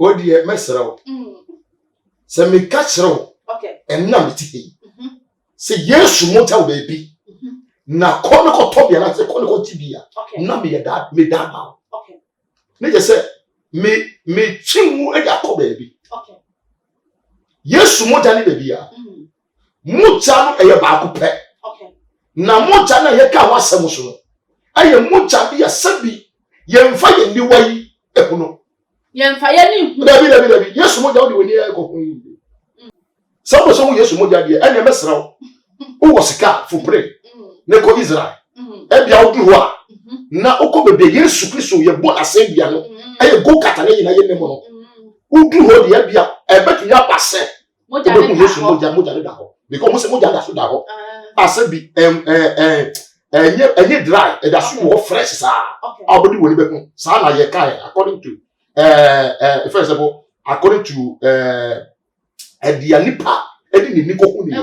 o de mesro se me catch ro and na me ti se yesu mota wo baby na kono ko to bia na se kono ko tibia na me da ba ne je se me twimu e da ko baby yesu mota ni baby a mucha no eye ba ko pe na mucha na ye ka wasem so no aye mucha bia sabi ye mfa ye ni wai ekuno ye mfa ye ni dabi yesu mota wo de woni e ko hu sabo so yesu mota de ene mesra wo wo sika fu pray ne ko Israel e bia wo du ho a na okobebe yesu kristo ye bo asem bia no aye go kata na yina ye nemo no wo du ho de bia e betu ya pase moja ne yesu moja ne da ho because mo se moja da so da ho pase bi enye dry e da so wo fresh sa obodi woni be kun sa na ye kai according to for example according to edianipa edi ni koku ni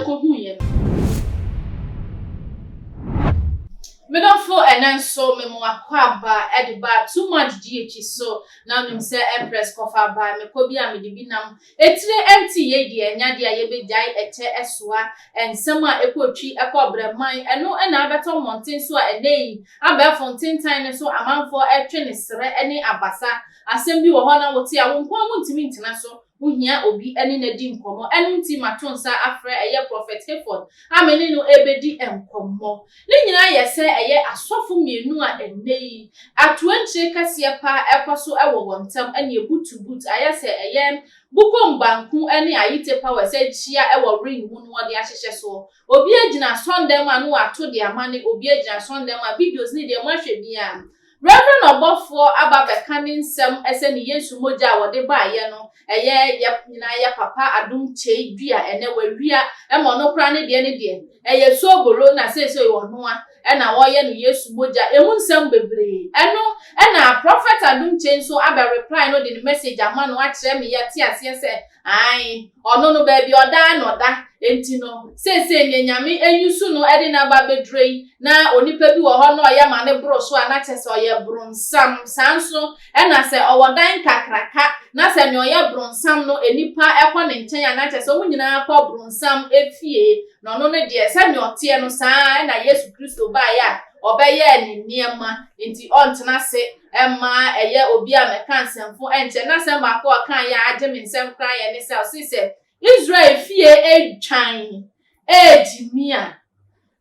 me don't for and so me mo akwaba ediba too much DH so now me say empress kofa ba me ko bia me di binam etire empty ye di enya dia ye be dai eche esoa ensema ekotwi ekobraman eno na abeto mountain so enei aba fontain time so amanfo etwe ne sere ene abasa asem bi wo ho na wote a wo nko ntimi ntina so uhia obi ene na di nkomo ene nti matonsa afre eye prophet Hayford amene no ebedi enkomo ne nyina yese eye asofo mienu a enei atuanche kase pa ekoso ewo wontam ene ebutubut ayese eye bukom banku ene ayite power se chia ewo ring mu no de ahyehye so obi agina sondem anu ato de amane obi agina sondem a videos ni de mahwe bia Reverend Obofour ababeka ni nsem ese ni Yesu moja wode ba ye no eye nyina ya papa Adom Kyei dua ene wawia e mo no kra ne de eye so boro na sese yo no a e na wo ye no Yesu moja emu nsem bebre eno e na prophet Adom Kyei so aba reply no the message amano a kire me ye ti ase se ai ono no ba bi oda no da enti no sese nyanyame enyusu no ede na ba bedrei na onipa bi wo ho no ye ma ne bro so ana chese oye bronsam sanso e na se owodan kakraka na se nyo ye bronsam no enipa ekọ ne nchen ya na chese o nyina akọ bronsam efie no no ne de se nyo tie no saa na Yesu Kristo ba ya obeye ni niema enti ontena se emma eye obi a meka nsemfo enche na se mako kan ya agye nsem kran ye ne se Israel fie edwan ejimia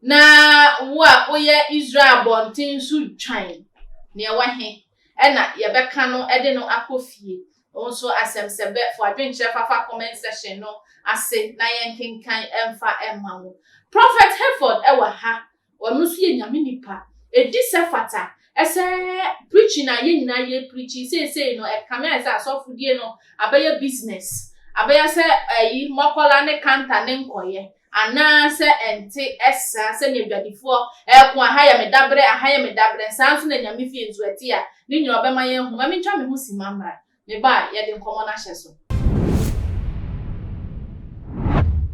na wa oye Israel bontin su twan ne wahe ena ye beka no ede no akofie onso asemsebe for adwenche fafa comment section no ase na yenkenkan emfa emma prophet Hayford ewa ha onu su ye nyame nipa edi sefata ese preaching na ye nyina ye preaching say no e kamera say asofudie no abaye business abaya se ayi mokola ne kanta ne nkoye ana se ente esa se ne dwadifo ekon ahaya medabre sanso na nyame fie nzuati a ne nyina obema ye hu ma mentwa me hu si mamra me ba ye de nkomo na hyeso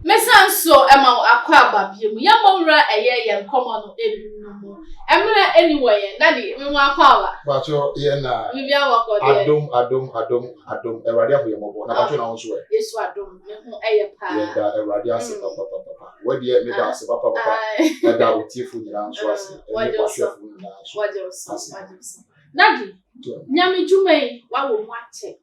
mesanso ema akwa ababiemu ya momra eye ye nkomo no ebinumu emre anyway na di me akwa wa bacho ye na bibia wako de Adom Ewrade afu ye mobo na bacho na won so e Yesu Adom me hu eye pa ye da Ewrade ase papa we de me da ase papa e da otiefu nyira nso ase e me kwahwefu nyira nso wajoso nadi nyame jumai wa wo mu ache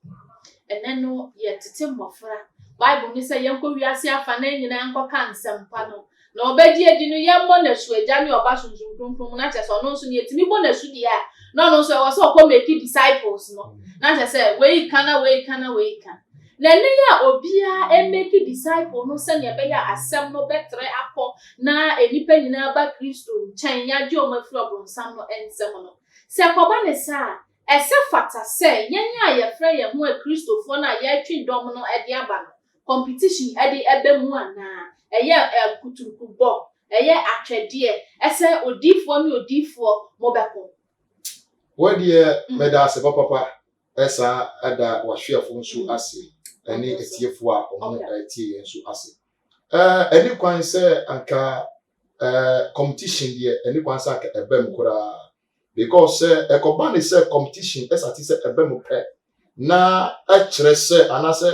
eneno ye tete mbofra Bible ni say yenko wiase afa na nyina enko kan sempa no na obedi edi no yemmo na su agya ne oba sunsun krunkrum na chese ono nso ne etimi bo na su dia no no so e was ko make disciples no na chese we kan na ne ya obia e make disciple no se ne be ya asem no betre akọ na enipa nyina ba Kristo nchen ya di o mafiri obronsam no ensem no se akoba ne sa ese fata se yenya ya frɛ ye ho a Kristofo na ya twi dom no e de aba no competition ede ebe mu ana eye kutukubo eye atwede ese odifo ni odifo mobeko wadi me da ase papa esa ada wahweafo nso ase ene etiefo a omo etie yen nso ase eni kwan se anka competition die eni kwan se aka ebem kura because ekoba ne se competition esa ti se ebem pe na actually say anase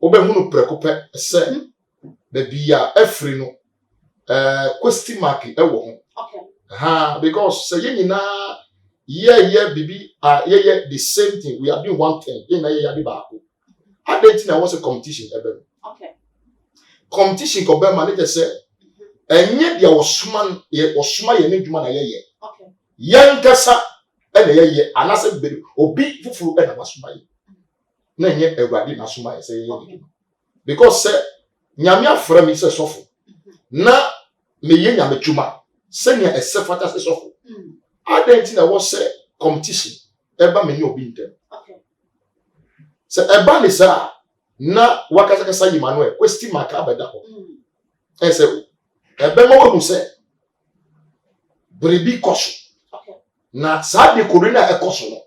obehunu prekope say the bia afri no question mark e wo ho Okay. Because say nyina yeah bibi yeah the same thing, we are doing one thing na yeah di ba ko adenti na was a competition ebe Okay. competition ko be manage say enye dia osuma ye ne dwuma na ye Okay. yankasa na ye anase beri obi fufuru na wasuma ye na enye awurade na suma ye say ye because say nyame afra mi say sofo na me ye nyame dwuma senya esefata say sofo adenti na was say competition eba me ni obi ntem Okay. se eba ni sa na wakasa Emmanuel question mark abeda ho say ebe mo hu say brebi koso Okay. na sa de corona ekoso no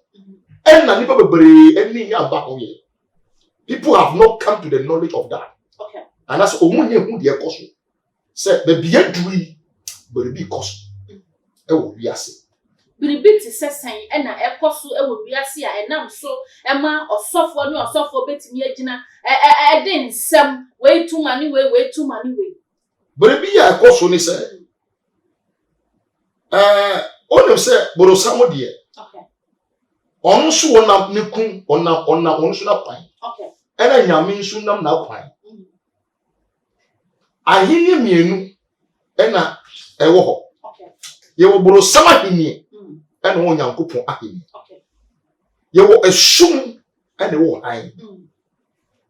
na nipa bebre eni nya ba ho ye people have not come to the knowledge of that. Okay. And that's omunye hu de ekoso say be bia dui brebi koso e wo wiase Biribi ti sesan na ekoso e wo wiase a enam so ema osofo ne osofo betimi agina den nsem we too many we brebi ya ekoso ni say onim say borosamo de Okay. onu so wona neku onu so na kwan Okay. ena nyame nso nam na kwan ahini mienu ena ewo ho Okay. ye wo borosamo ahini ena wo nyankopon ahini Okay. ye wo esum ena wo han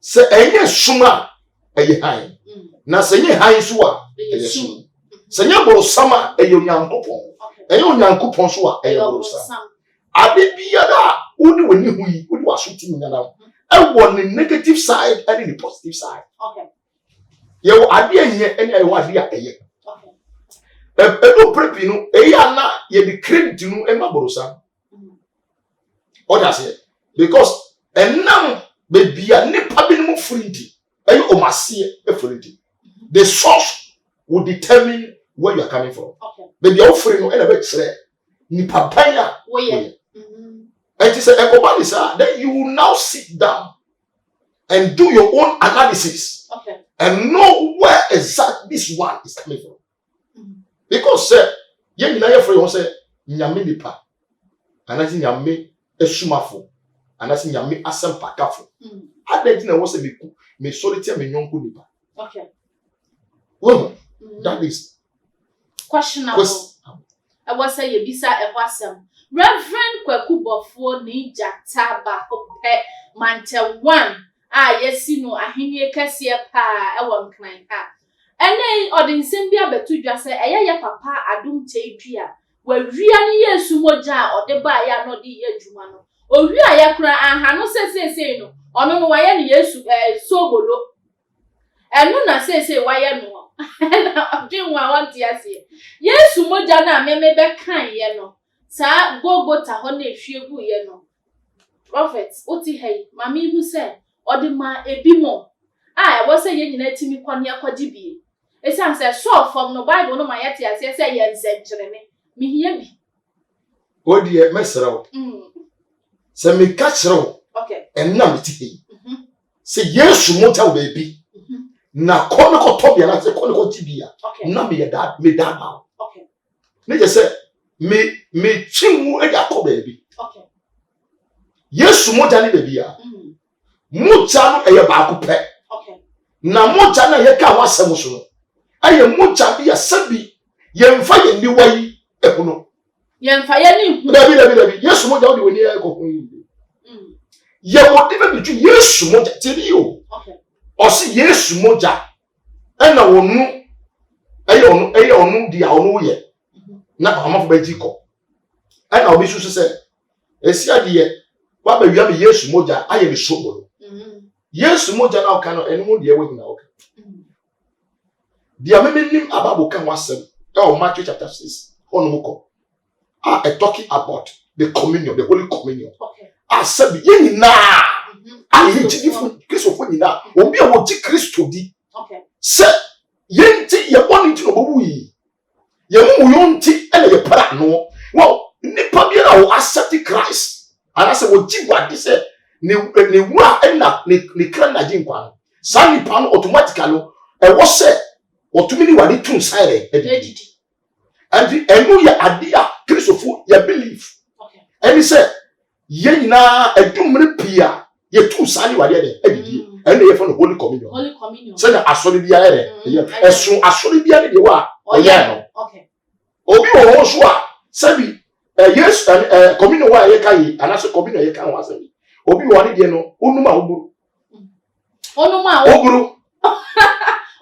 se enye sum a eye han na se enye han so a eye sum se enye borosamo eye nyankopon enye onyankopon so a eye borosamo ade biara woni woni hu yi woni wasuti nyana ewo ne negative side and the positive side. Okay. Ye wo ade enye ene ye wo ade a eye Okay. no prepi no eya na ye the credit no ema borosamo oda say because enam be bia nipa bi no mu free eye omase e free the source will determine where you are coming from. Okay. Be bia wo free no ena be kire nipa ban a Wo ye. And it is a then you will now sit down and do your own analysis. Okay. And know where exactly this one is coming from. Because you know your say nyame nipa and I think nyame esumafo and I think nyame asempakafo. I don't think I was me solitaire me nyonko nipa. Okay. Well, that is questionable. I was say you bisa ehwasem. Reverend Kwaku Obofour ni jata ba kope mante 1 yesi no ahenie kase pa ewo nkran ha ene odinsem bia betudwa se eye papa Adom Kyei wa wia ni Yesu moja ode ba ya no de ye adwuma no owi aye kra aha no sesese no ono no waye ni Yesu sobolo enu na sese waye no na adwinwa wanti ase Yesu moja na meme be kan ye no sa gogota ho na ehwiegu ye no prophet oti hey mami hu se odi ma ebimo e wo se ye nyina timi kwani akwaji bie esan se so from no bible no ma yete ase se ye nsenkyere ne mi hia bi odi e mesrew se me ka kyerɛw okay enna me ti hey se Yesu mota wo baby na kono ko tobia na se kono ko tibia na me ye that me that now okay ne je se me chimu e ya ko baby okay Yesu moja ni baby a moja no eye ba ko pe okay na moja na ye ka wasem so no aye moja bi asabi ye mfa ye ni wai ehuno ye mfa ye ni hu dabi Yesu moja wo de woni e ko hu ye wo de be bitu Yesu moja tiri o okay o si Yesu moja na wonu eye onu dia onu ye na amafo ba jiko ana obi susu se esi ade wa ba wia me Yesu moja aye me sobolo Yesu moja na oka no enu mu de ewe na oka dia memenim ababo kan wasem Matthew chapter 6 onu moko talking about the communion, the holy communion okay sabi ye nyina ye jigifo Kristo fo nyina obi a wo ji Kristo di okay se ye nti ye boni nti no bowu yi ye mu yo nti ele ye para no well nipa biara wo accept Christ And I say what jibwa this ne wa na ne kra na jinkwa. Sa nipa no automatically e wo se otumi ni wade tun side edidi. And enu ya ade a Christopher ya believe. Okay. And he said ye nyina edumre pia ye tun side wade de edidi. And they for the Holy Communion. Holy Communion. Say na asori bia ere. Esun asori bia de wa oya no. Okay. Obi wo so a sabi yes communion wa ye kai anaso communion ye kan wa sabi. Obi wo ne de no onuma oburu. Onuma oburu.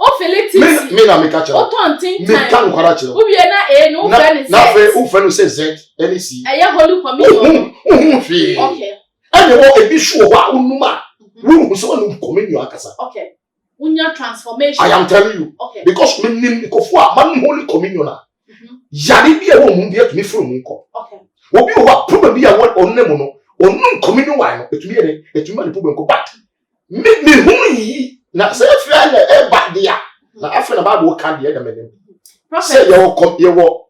O Felix. Me na me catch. O ton tin time. Me kan kwara che. Obi na no friend say. Na fe u friend say Z NC. Eye Holy Communion. Fi. Okay. And wo ebi sure wa onuma. We so no communion akasa. Okay. Unya transformation. I am telling you. Okay. Because me nim kofu a man Holy Communion na. Yari bi e wo mu bi atumi furu mu nko. Okay. Obi o wa problem bi a won onnem no. Onum communion wa no etumi ere etumi na problem ko but me hu yi na se fia na e ba dia na afa na ba do kan dia da menem. Say ye wo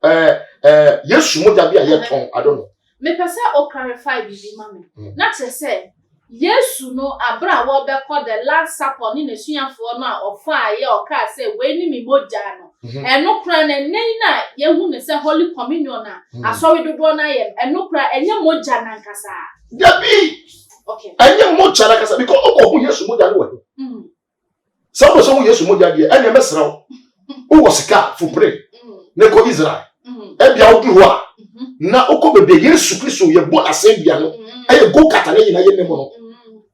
Yesu moja bi a ye ton I don't know. Me pese o clarify bibi mama. Na te say Yesu no abra wo be call the last supper ni nesuafo no a ofa ye o ka say we ni mi moja no. Eno kra na nei na ye hu ne say Holy Communion na asori dodo na ye eno kra enye moja na nkasa. Dabi. Okay. Enye moja na nkasa because hu Yesu moja no we. Some so hu Yesu moja de enye mesra wo. Wo sika fu pray. Ne ko Israel. E bia wo du ho a na okobebe Yesu Kristo ye bo asembia no. Aye go kata na yina ye nemo no.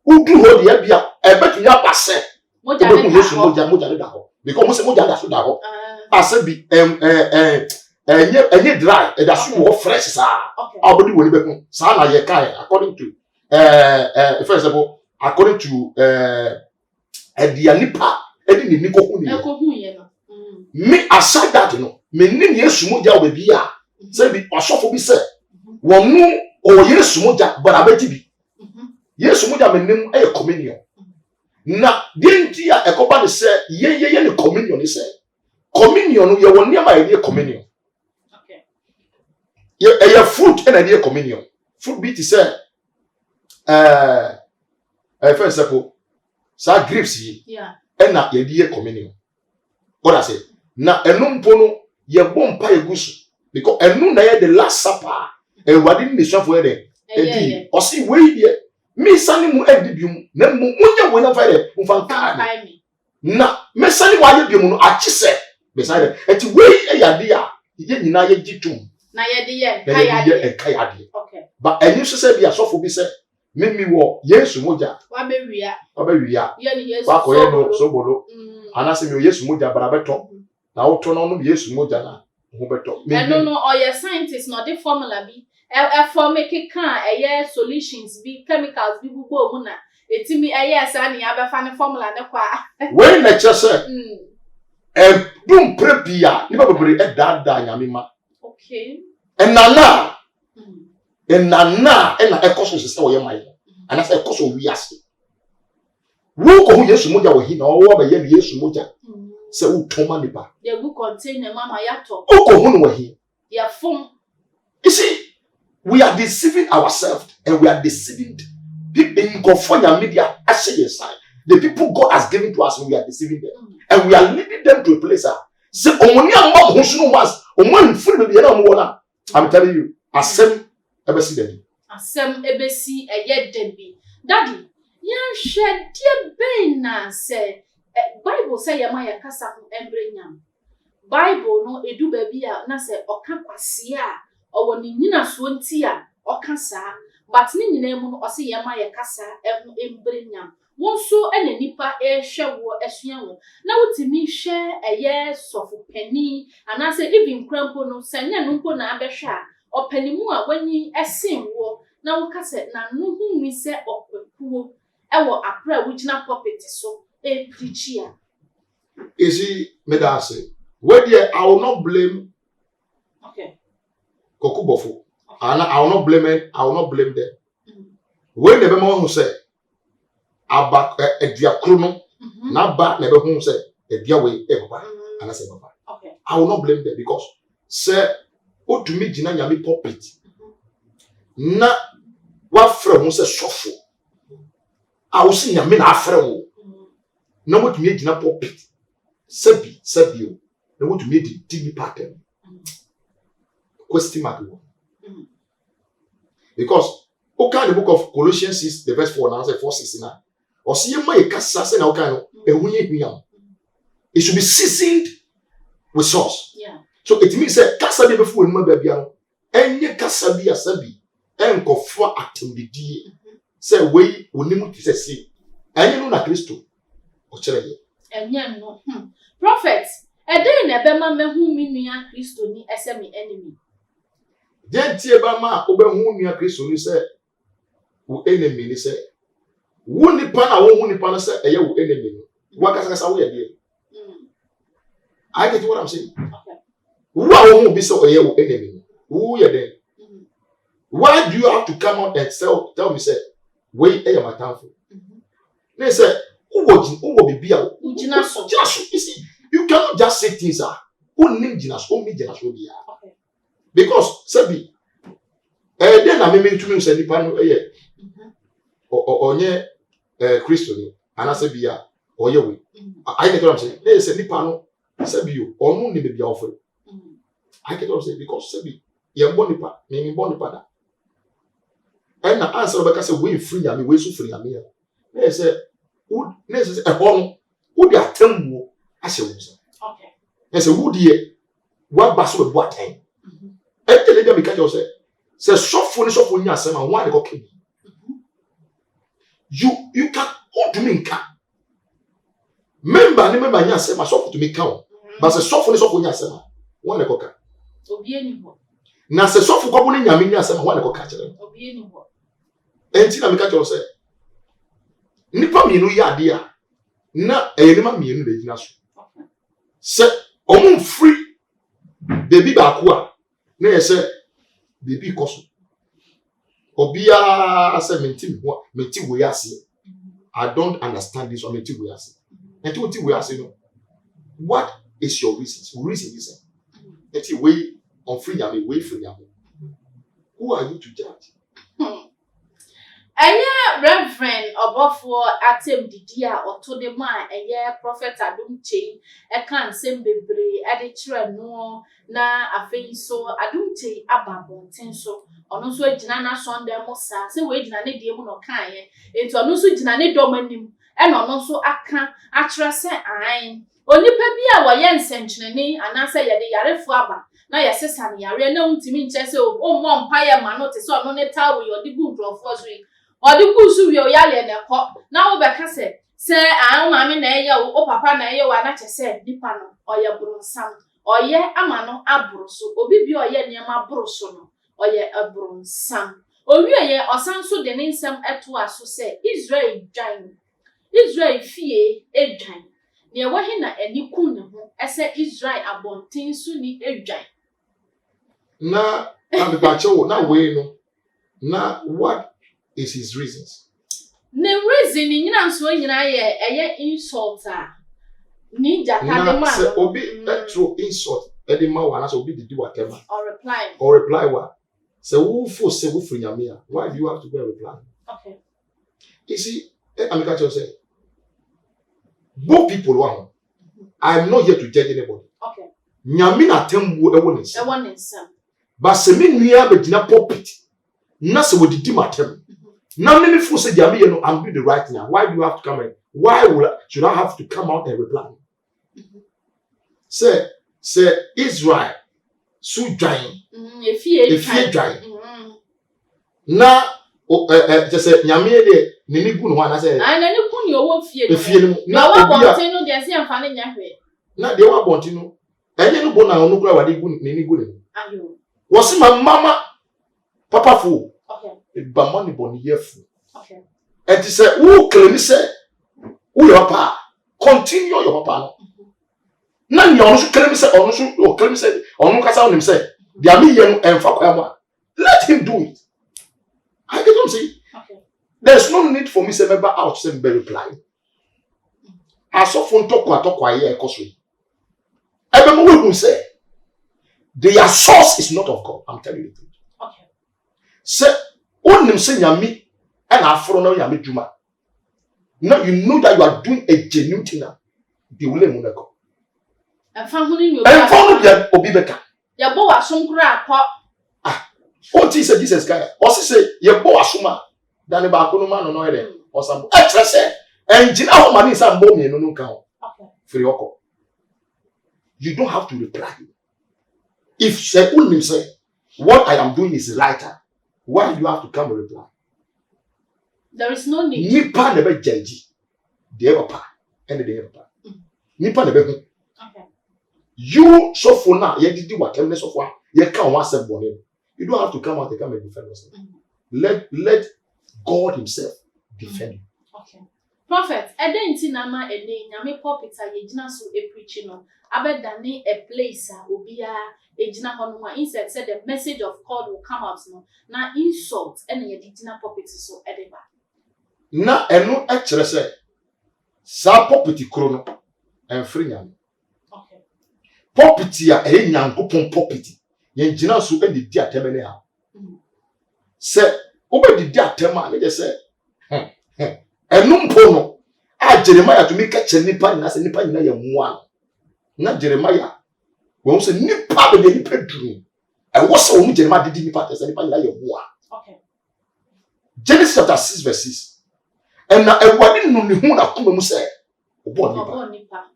Udu ho de bia e betu ya pase. Moja ne Yesu moja ne da ho. Because mo se moja da so da ho. Ase bi enye dry e da so wo fresh sa. Abodi wo ni beku. Sa na ye kai according to first of all according to edianipa edi ni ko hu ni. Me aside that no. Me ni Yesu moja wo bi a. Say bi osofo bi say wonu o Yesu moja barabeti bi. Yesu moja menim e communion. Na denti a ekoba de say ye ne communion ni say. Communion no ye woni ma ye communion. Okay. Ye fruit and ye communion. Fruit be to say for example sa grapes yi. Yeah. And na ye communion. What I say? Na enumpo no ye bompa egusu because enu na ye the last supper. E wadi ni swafo ye de. Edi o si we ye me sani mu edi bium na mu munye we na fa de mfanka na me sani wa ye bium no achi se beside eti we e yade a ye nyina ye gitum na ye de ye kai ade. Okay. But enyi so se bia sofo bi se me wo Yesu moja wa be wia ye ni Yesu wa ko ye no so bolo anase me Yesu moja bra beto na wo to no Yesu moja na ho beto no or your scientist no the formula bi for make can solutions be chemicals be bubo mu na etimi sa na ya be fa ne formula ne kwa we na che se dum prepia ni ba bebre da nyame ma. Okay. Enana ena ekoso se wo ye mai ana se ekoso wi ase wo ko hu Yesu moja wo hi na wo ba ye Yesu moja se wo toma ni ba the book contain mama yato wo ko hu no wo hi ya fom. You see, we are deceiving ourselves and we are deceiving people in California media. I say yes, the people God has given to us, and we are deceiving them, and we are leading them to a place. Say, I'm telling you, asem ebesi debi. Asem ebesi debi. Daddy, yan share dear ben na say Bible say yamaya kasa embrenyam. Bible no edu baby a na say oka kwase a owo ni nyina so nti a oka saa but ni nyina mu no ose yema ye kasa embrenyam wonso ena nipa ehwe wo esua wo na wutimi hwe eye sofu pani ana say even krampo no sanya no mpo na abehwe a opanimu a wanyi esen wo na wo kasa na no hu mi se okwakuo ewo apra wugina puppet so preachia. You see, medase where there I will not blame. Okay. Obofour. I will not blame it. I will not blame them. When the woman who say about a diacrono, not bad never who say a dear way everybody. And I say, okay. I will not blame them because say, oh to me, Jina Yami puppet. Na What friend who says suffer? I will see Yamin Afro. No what made in a pulpit. Sebi. No what made the TV pattern. Question mark. Because okay, the book of Colossians 6, the verse 4 now say 4:69. Or see you may cast say now kind of it should be seasoned with sauce. Yeah. So it means that kasa bi before no ba bia no enye kasa bi asabi enkofo atemdidi say we onimu ti say enye no na Kristo o kire ye enye no prophet eden na be ma mehu mi nua Kristo ni ese me enemy den tie ba ma obehu nua Kristo ni say wo enemy ni say wo nipa na wo hu nipa no say eye wo enemy no wo kasa wo ye de I get what I'm saying. Okay. Why won't be so your enemy? Who you then? Why do you have to come out and tell me say, wait, I am a town for? They say, who will be out? You see, you cannot just say things are who name Jinas, only Jinas will be out. Because Sabi, then I mean to me say Nipano or near Christian, and I say be or your way. I get what I'm saying. They say Nipano. Sebi you, or no need to be offered. I can also say because Sebi, you're born nipa, meaning born nipa. And the answer because we free me, we so free me. They say, would necessary a home, would you attend war? I say, okay. They say, would ye what bass with what time? And tell them because you say, soft for your son, and why they go kill you can hold to me. Remember, you say, my soft to me count. But the soft is open yasema. One coca. Obieni ho. Na se soft ko buni nyame yasema one coca chere. Obieni ho. Enti na meka chere say. Nipa mienu ya ade a na enima mienu de gina so. Se omun free baby ba ko a na ye say baby koso. Obia say menti we ase. I don't understand this or menti we ase. Enti we ase no. What is your reason? Reason is that way on free yami, way free yami. Who are you to judge? Reverend Obofour Adom Didia or to the man prophet Adom Kyei can send bebre editor no na afei so Adom Kyei ababonten so ono so agina na Sunday mosa se we agina ne die mu no kan ye enti ono so agina ne dom anim e no ono so aka akere se an onipa bi a woye nsenkyereni anase ye de yarefo aba na yesesa ne yare na untimi nche se o mo mpa ye ma no te so ono ne tawo ye odi gu nkrofo so odi gu su wi o yale ne ko na wo be ka se an ma me na ye o papa na ye wa na che se nipa no oye bronsam oye ama no aboro so obi bi oye ne ma aboro so no oye abronsam owie ye osan so de ne nsam eto aso se Israel fie edwan ne wahi na aniku ne ho ese Israel abonten so ni edwan na abibacho na we no na what is his reasons? Ne reason nyina so nyina ye insult a ni jata de ma se obi throw insult e de ma wa na so obi didi whatever or reply wa se wo fo se wo free nyame a why do you have to go and reply? Okay, you see amikacho say both people one. I'm not here to judge anybody. Okay. Nyame na tembu e woni nsa. E woni nsa. Ba se me nua be gina pulpit. Na se wodidi matem. Na me fo se dia me no I'm doing the right thing. Why do you have to come in? Should I have to come out and reply? Say Israel su dwan. Efie dwan. Na just nyame de nini gu no ho na say nani ku ni owo fie no na wa bonten no de se amfa ne nya hwe na de wa bonten no enye no bo na onu kura wade gu nini gu ne ayo wo se mama papa fu okay ba money boni yefu okay and say who claim say who your papa continue your papa no na ni onu so claim say onu so o claim say onu kasa onim say dia me ye no emfa kwa ma let him do it. I get what I'm saying. Okay. There's no need for me to remember out to be reply. As often talk here, cosway. Everyone will say their source is not of God. I'm telling you the truth. Okay. Say, onim se nyame and afro no nyame dwuma. Now you know that you are doing a genuine thing. The will muneko. And family you. And found obibeka. Ya bo asom kura akọ. What is Jesus guy? Or say ye bo asoma than ba kono ma no ede or some extra say and jina ho mani sam bo me no ka ho. Okay. Free oko. You don't have to reply. If say unim say what I am doing is lighter, why do you have to come and reply? There is no need. Nipa never judge. The ever pa and the ever pa. Nipa never. Okay. You so for now, you did what 10 minutes of one. You can't want some bonnet. You don't have to come out and come and defend yourself. Let God Himself defend you. Okay. Prophet, Eden nama ene nyame pulpit a yegyina so e preaching no. Abedane a place a obia ejina ho no instead said the message of God will come out no. Na insult ene yegyina pulpit so edeba. Na eno e kire se sa pulpit kro no enfri nyame. Okay. Pulpit ya e nyankopon pulpit. Yen gina so e di atemene ha. Se obe di atema na je se enu mpo no a Jeremiah to make catch nipa na se nipa nyina ya mua. Na Jeremiah wo se nipa be nipa duru. E wo se wo Jeremiah didi nipa se nipa nyina ya mua. Okay. Genesis chapter 6 verse 6. And na ewade no ne hu na kuma mu se obo nipa.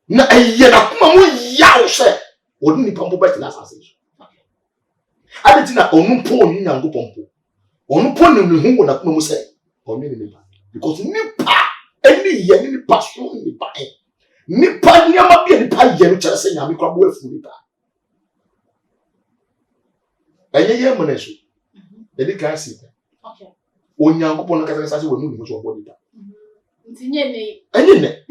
Na eye na kuma mu yawo se odi nipa mbo bet na asase. Okay. Ade na onu po oni nyango pompo. Onu po ne ne hu na kuma mu se oni nipa. Because nipa eni ye nipa so nipa nipa niama bi nipa ye no kire se nyame kwa bo afu nipa. Ye mo na so. Edi kan si. Okay. Onyango no kasa kasa se wonu ni so bo nipa. Ntinye ne. Enye ne.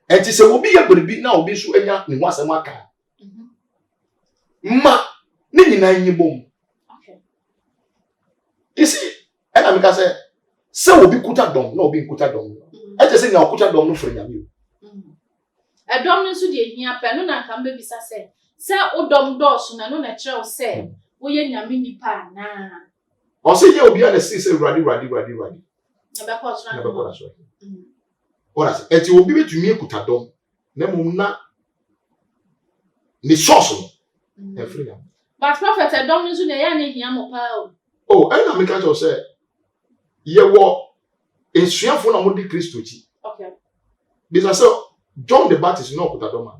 Enti se obi ye beribi na obi so enya ne ho asem aka. Ma ni nyina nyi bom. Okay. You see, and I'm gonna say obi kuta dom na obi kuta dom. E je se nya kuta dom no fre nyame. Adom no so de hia pe no na kan be bisa se odom dos na no na kire o se wo ye nyame nipa na. O se ye obi na say radi. Na be ko so. Ora se enti obi betumi ekuta dom na mum na ni source no e fre nyame. But prophet adom no so na ya na hia mo pa o. Oh, and I'm going to say, ye wo esuafo na mo di Kristo chi. Okay. Because John the Baptist no okuta dom.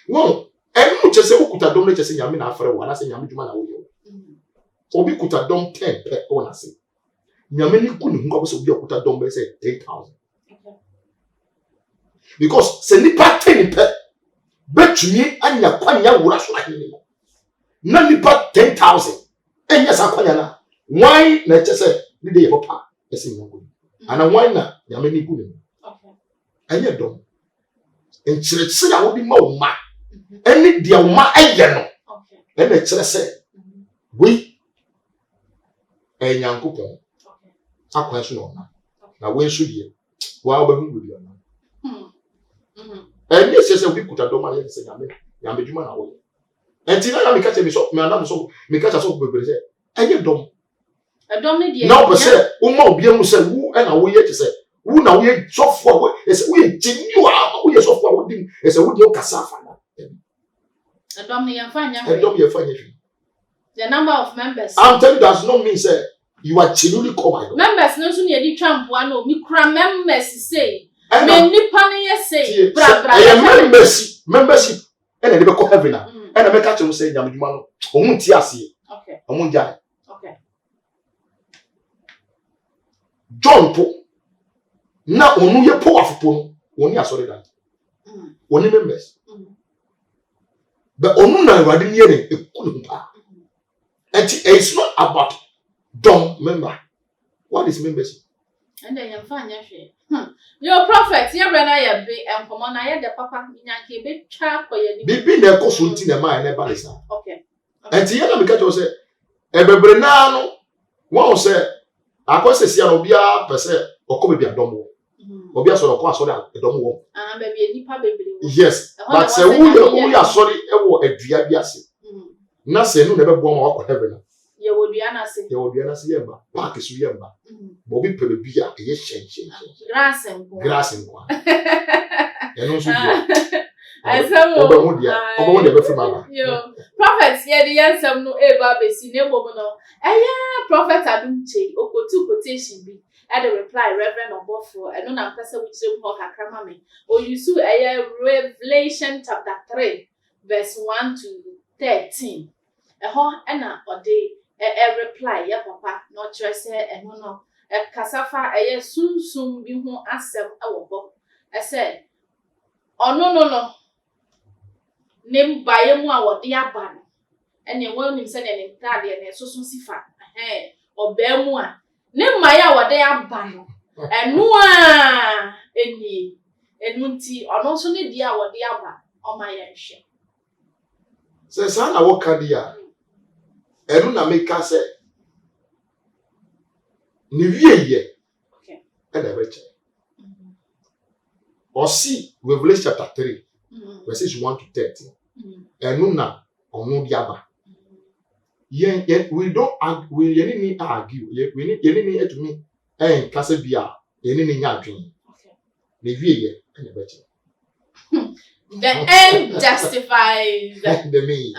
Wo, enu chese okuta dom le chese nyame na afre wo na se nyame dwuma na wo ye. Obi kuta dom 10 pe o na se. Nyame ni ku ni hu ko se obi okuta dom be say 10,000. Okay. Because se nipa 10 pe betumi anya kwanya wura so na ni mo. Na nipa 10,000 enya sa kwanya na why na chese ni de papa ese nyango ana why na nyame ni ku ni. Okay. Anya dom enchirechire a wodi ma wo ma eni dia wo ma aye no. Okay. Ena chire se we enyankopon. Okay. Akwan so na na we nso die wa obahu bi na. Eni chese obi kuta dom ale se nyame dwuma na wo. Enti na me catch me so me anam so me catch so bebre say enye dom. Adom ne die. Na o say o ma obi emu say wu e na wo ye te say wu na wo ye sofo wo e say wo ye genu a wo ye sofo wo dim e say wo de o kasa fa na. Adom ne yemfa nya. Adom ye fa nya fi. The number of members. I'm telling you does not mean say you are genuinely called by God. Members no so ne di twampoa no mi kura members say me nipa ne ye say bra. Membership and they be call heaven na. And I make catch you say nyame dwuma no omu ti ase. Okay. Omu jai. Okay. John po na onu ye powerful po no oni asori dan. Oni members. But onu na awade nie ne ekunu pa. And it's not about dom member. What is membership? And then yemfa nya hwe. Your prophet, your brother ya be enkomo na ye de papa nyanke be twa koye ni. Bibi na ekoso nti na ma na balisa. Okay. And ye na me catch you say ebebre na no won say akose sia no bia pese okobe bia dom wo. Obi asoro ko asoro dom wo. Ah baby nipa bebre wo. Yes. But say who ya sorry e wo adua bi ase. na se no never bo ma wako heaven ye wodua na se yemba park so yemba bo bi pebe bia ye shen grass nko eno so bia obo mo dia be from aba yo prophet ye the ansem no e ba be si ne mo no prophet Adom che okotu quotation bi at the reply Reverend Obofour eno na mpese wo kire ho kakra ma me o use Revelation chapter 3 verse 1 to 13 eho ena ode reply ya papa no kire se eno no kasafa sunsum bi ho asem ewo bo ese ono no nem baye mu a wode aba no ene won nim se ne ntade ne soso sifa obamu a nem maye a wode aba no eno a eni enunti ono so ne dia wode aba o ma ye hwe se sa na wo ka dia eno na meka se ni wieye okay ene be che osi Revelation chapter 3 verses 1 to 13 eno na ono diaba we don't we yeni ni argue we yeni ni etumi kase bia yeni ni nya adwen okay na wieye ene be che the end justifies the means.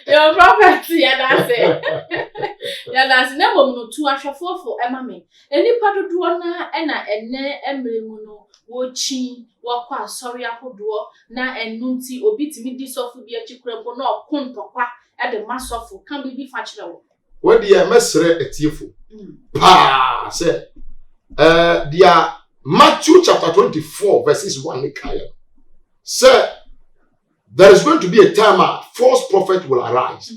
Your prophet, that's it. Yeah, that's never no two ashafo for Emma me. Any part of duana ene emremuno wochi wakwa sorry akodo na enunti obi timi disofu bi achikrempo na okontokwa e de masofu kan bi fa kire wo. When the mesre etiefo. Pa say dia Matthew chapter 24 verses 1 Kyei. Sir, there is going to be a time a false prophet will arise.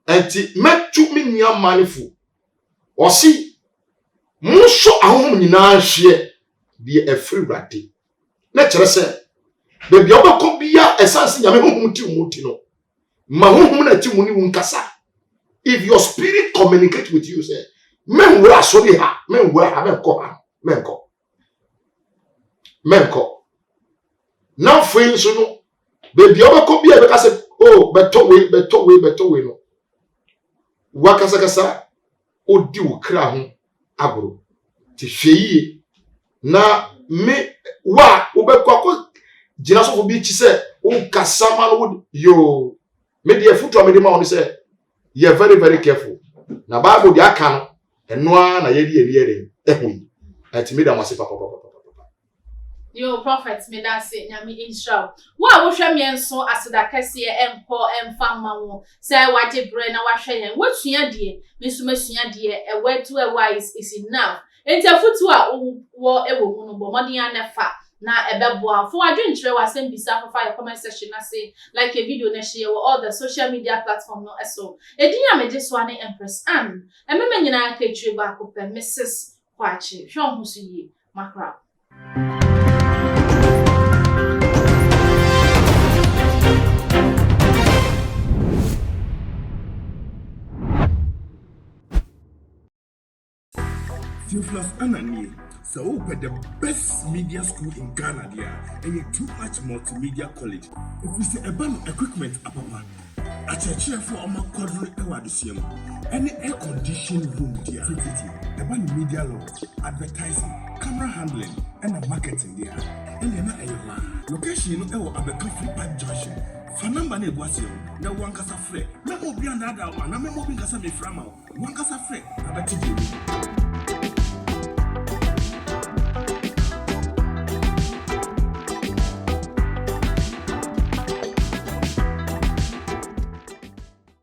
And to make to me near manifu. Or see, Musho ahom nyina hye be a free rati. Nature say, baby oba ko bia esanse nyame honhom ti muti no. Ma honhom na ti muni wunkasa. If your spirit communicate with you, say, men wura sori ha, men wura ha, menko. Now for so no baby obako bia be ka say oh beto we no wakasa odi wo kra ho agoro ti hweyie na me wa obeko akọ gina so bi chi say o kasa ma no yo me dey futu me dey ma on say you very very careful na bible dey aka no eno a na ye dey ehu ati me da mo se papa. Yo prophets me that say nyame Israel wa wo hwe me enso aseda kase empo emfa mawo say waje bre na wa hwe yen wasua de me so masua de e wetu e wise is enough entafutu a wo ewo mu no bo modin anefa na ebeboa fo adwenkyere wa sem bisa for fire comment section na say like a video na share all the social media platform no eso edinya me je so ane empress am ememe nyina ka etwe ba ko pe Mrs. Kwachi hwe ho so yi makra. Theophilus Anani, so the best media school in Ghana there, and a too much multimedia college. If we say about equipment, a church for our quadruple awardisium, any air conditioned room there, about media law, advertising, camera handling, and a marketing there. And then a location of a coffee park junction. Fanamba ne boasio, na wankasa frɛ. Na obi anada wa na me mo bi kasa me frama. Wankasa frɛ, abati